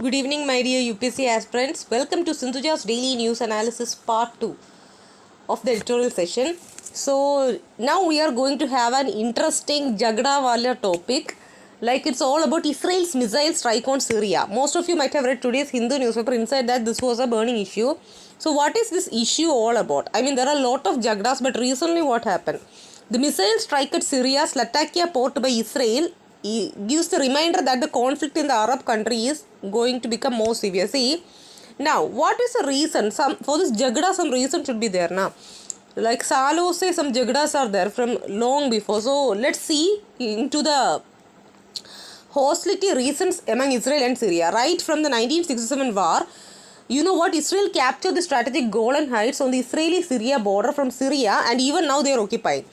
Good evening, my dear UPSC aspirants. Welcome to Sindhuja's Daily News Analysis Part 2 of the editorial session. So, now we are going to have an interesting Jagda Wala topic. Like it's all about Israel's missile strike on Syria. Most of you might have read today's Hindu newspaper. Inside that, this was a burning issue. So, what is this issue all about? I mean, there are a lot of Jagdas, but recently what happened? The missile strike at Syria's Latakia port by Israel gives the reminder that the conflict in the Arab country is going to become more severe. See, now what is the reason? For this Jagda, some reason should be there now. Like Salo say, some Jagdas are there from long before. So let's see into the hostility reasons among Israel and Syria. Right from the 1967 war, you know what? Israel captured the strategic Golan Heights on the Israeli-Syria border from Syria, and even now they are occupying.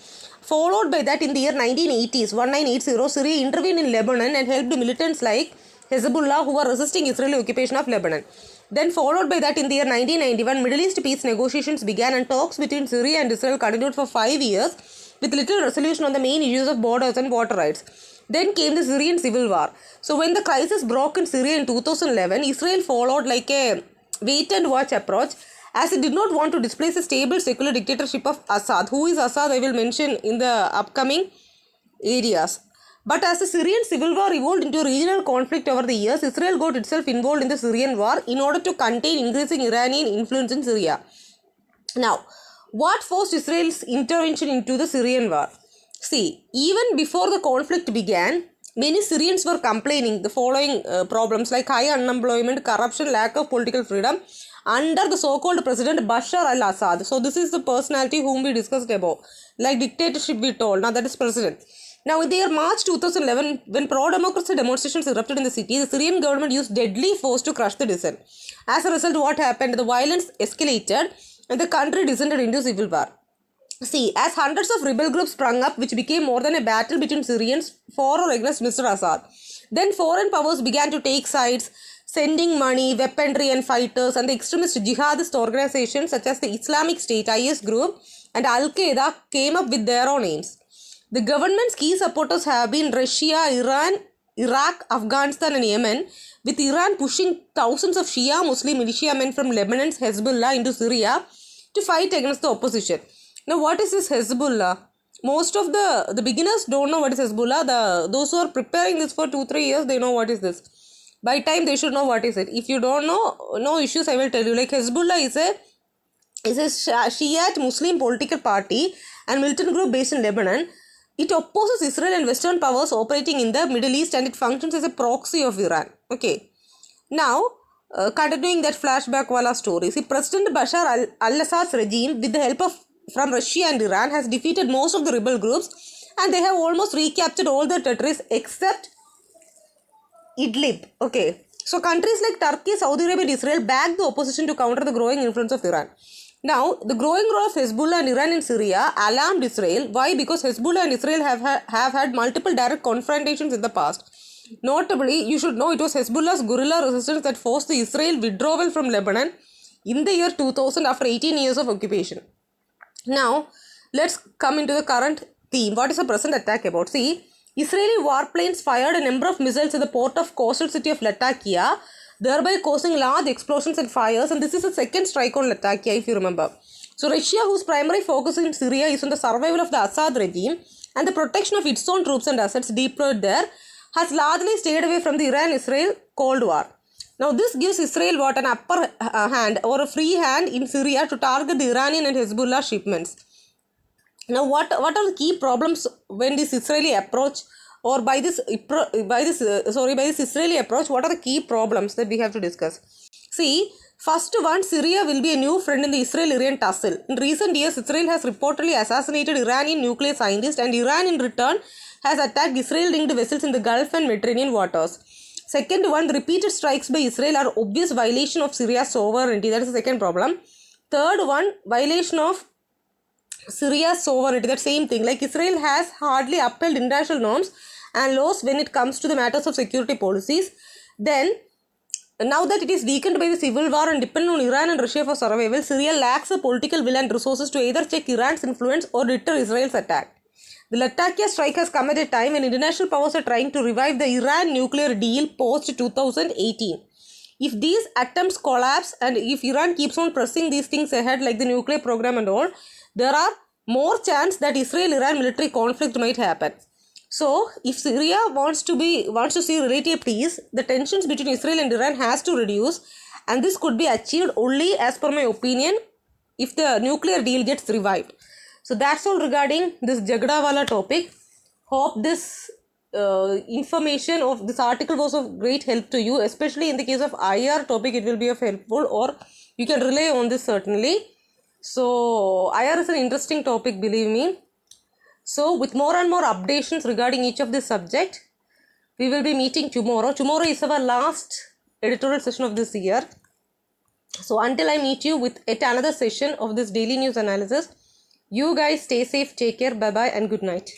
Followed by that, in the year 1980, Syria intervened in Lebanon and helped militants like Hezbollah who were resisting Israeli occupation of Lebanon. Then followed by that, in the year 1991, Middle East peace negotiations began and talks between Syria and Israel continued for 5 years with little resolution on the main issues of borders and water rights. Then came the Syrian civil war. So when the crisis broke in Syria in 2011, Israel followed like a wait and watch approach, as it did not want to displace a stable secular dictatorship of Assad. Who is Assad? I will mention in the upcoming areas. But as the Syrian civil war evolved into a regional conflict over the years, Israel got itself involved in the Syrian war in order to contain increasing Iranian influence in Syria. Now, what forced Israel's intervention into the Syrian war? See, even before the conflict began, many Syrians were complaining the following problems like high unemployment, corruption, lack of political freedom under the so-called President Bashar al-Assad. So this is the personality whom we discussed above. Like dictatorship we told, now that is president. Now in the year March 2011, when pro-democracy demonstrations erupted in the city, the Syrian government used deadly force to crush the dissent. As a result, what happened? The violence escalated and the country descended into civil war. See, as hundreds of rebel groups sprung up, which became more than a battle between Syrians for or against Mr. Assad. Then foreign powers began to take sides, sending money, weaponry and fighters, and the extremist jihadist organizations such as the Islamic State IS group and Al-Qaeda came up with their own aims. The government's key supporters have been Russia, Iran, Iraq, Afghanistan and Yemen, with Iran pushing thousands of Shia Muslim militiamen from Lebanon's Hezbollah into Syria to fight against the opposition. Now, what is this Hezbollah? Most of the beginners don't know what is Hezbollah. Those who are preparing this for 2-3 years, they know what is this. By time, they should know what is it. If you don't know, no issues, I will tell you. Like Hezbollah is a Shiite Muslim political party and militant group based in Lebanon. It opposes Israel and Western powers operating in the Middle East, and it functions as a proxy of Iran. Okay. Now, continuing that flashback wala story. See, President Bashar al-Assad's regime, with the help from Russia and Iran, has defeated most of the rebel groups, and they have almost recaptured all the territories except Idlib. Okay. So, countries like Turkey, Saudi Arabia and Israel backed the opposition to counter the growing influence of Iran. Now, the growing role of Hezbollah and Iran in Syria alarmed Israel. Why? Because Hezbollah and Israel have had multiple direct confrontations in the past. Notably, you should know it was Hezbollah's guerrilla resistance that forced the Israel withdrawal from Lebanon in the year 2000 after 18 years of occupation. Now, let's come into the current theme. What is the present attack about? See, Israeli warplanes fired a number of missiles at the port of coastal city of Latakia, thereby causing large explosions and fires, and this is the second strike on Latakia, if you remember. So Russia, whose primary focus in Syria is on the survival of the Assad regime and the protection of its own troops and assets deployed there, has largely stayed away from the Iran-Israel Cold War. Now this gives Israel an upper hand or a free hand in Syria to target the Iranian and Hezbollah shipments. Now what are the key problems when this Israeli approach, or by this Israeli approach, what are the key problems that we have to discuss? See, first one, Syria will be a new friend in the Israel-Iran tussle. In recent years, Israel has reportedly assassinated Iranian nuclear scientists, and Iran in return has attacked Israel-linked vessels in the Gulf and Mediterranean waters. Second one, the repeated strikes by Israel are obvious violation of Syria's sovereignty. That is the second problem. Third one, violation of Syria's sovereignty. That same thing. Like Israel has hardly upheld international norms and laws when it comes to the matters of security policies. Then, now that it is weakened by the civil war and dependent on Iran and Russia for survival, Syria lacks the political will and resources to either check Iran's influence or deter Israel's attack. The Latakia strike has come at a time when international powers are trying to revive the Iran nuclear deal post 2018. if these attempts collapse and if Iran keeps on pressing these things ahead like the nuclear program and all, there are more chance that Israel-Iran military conflict might happen. So, if Syria wants to see relative peace, the tensions between Israel and Iran has to reduce, and this could be achieved only, as per my opinion, if the nuclear deal gets revived. So that's all regarding this Jagdawala topic. Hope this information of this article was of great help to you, especially in the case of IR topic. It will be of helpful, or you can rely on this certainly. So IR is an interesting topic, believe me. So with more and more updations regarding each of this subject, we will be meeting tomorrow. Tomorrow is our last editorial session of this year. So until I meet you with yet another session of this daily news analysis, you guys stay safe, take care, bye bye and good night.